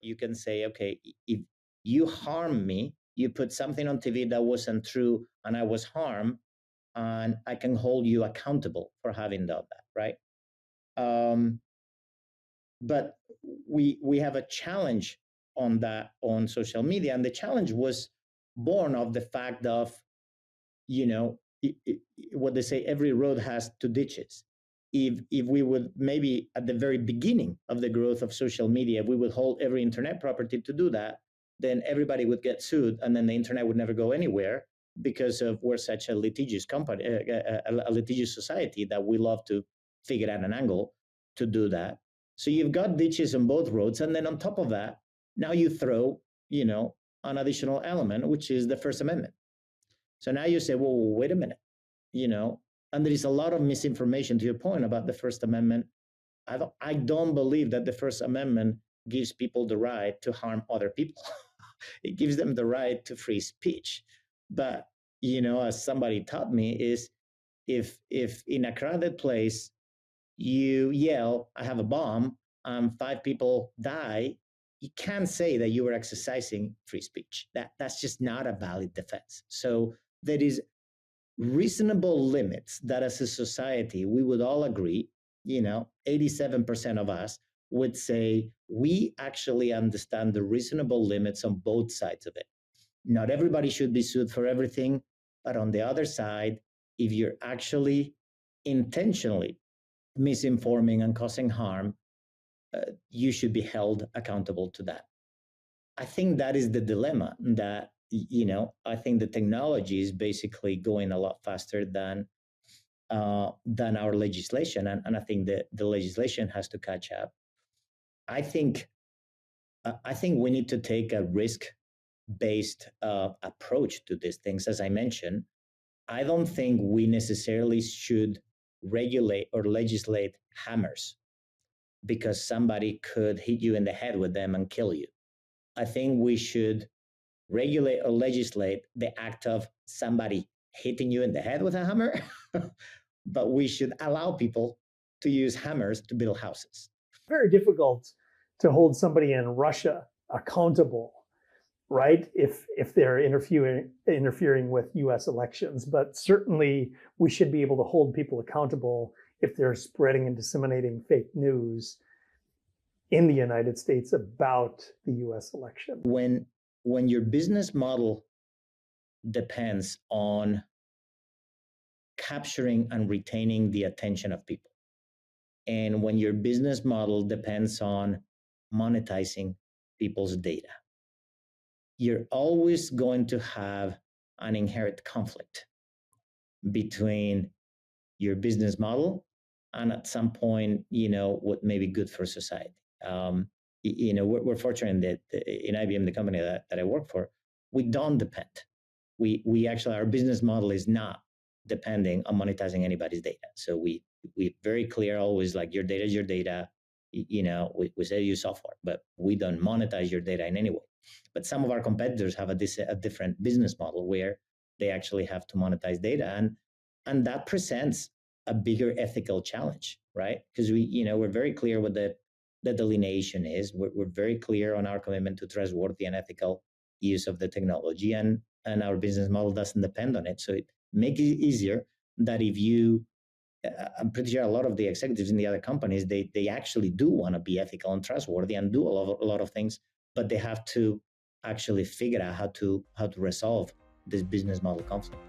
you can say, okay, if you harm me, you put something on TV that wasn't true and I was harmed, and I can hold you accountable for having done that, right? But we have a challenge on that on social media, and the challenge was born of the fact of, what they say, every road has two ditches. If we would, maybe at the very beginning of the growth of social media, we would hold every internet property to do that, then everybody would get sued, and then the internet would never go anywhere, because of we're such a litigious company, a litigious society, that we love to figure out an angle to do that. So you've got ditches on both roads, and then on top of that, now you throw, an additional element, which is the First Amendment. So now you say, well, wait a minute, and there is a lot of misinformation, to your point, about the First Amendment. I don't believe that the First Amendment gives people the right to harm other people. It gives them the right to free speech. But, as somebody taught me, is if in a crowded place you yell, I have a bomb, and 5 people die, you can't say that you were exercising free speech. That's just not a valid defense. So there is reasonable limits that as a society, we would all agree, 87% of us would say we actually understand the reasonable limits on both sides of it. Not everybody should be sued for everything, but on the other side, if you're actually intentionally misinforming and causing harm, you should be held accountable to that. I think that is the dilemma, that, I think the technology is basically going a lot faster than our legislation. And I think that the legislation has to catch up. I think we need to take a risk-based approach to these things. As I mentioned, I don't think we necessarily should regulate or legislate hammers, because somebody could hit you in the head with them and kill you. I think we should regulate or legislate the act of somebody hitting you in the head with a hammer, but we should allow people to use hammers to build houses. Very difficult to hold somebody in Russia accountable, right? If they're interfering with U.S. elections, but certainly we should be able to hold people accountable if they're spreading and disseminating fake news in the United States about the U.S. election. When your business model depends on capturing and retaining the attention of people, and when your business model depends on monetizing people's data, you're always going to have an inherent conflict between your business model and, at some point, what may be good for society. We're fortunate that in IBM, the company that I work for, we don't depend. We actually, our business model is not depending on monetizing anybody's data. So we're very clear always, like, your data is your data. We say use software, but we don't monetize your data in any way. But some of our competitors have a different business model where they actually have to monetize data, and that presents a bigger ethical challenge, right? Because we're very clear what the delineation is. We're very clear on our commitment to trustworthy and ethical use of the technology, and our business model doesn't depend on it. So it makes it easier that if you, I'm pretty sure a lot of the executives in the other companies, they actually do want to be ethical and trustworthy and do a lot of things, but they have to actually figure out how to resolve this business model conflict.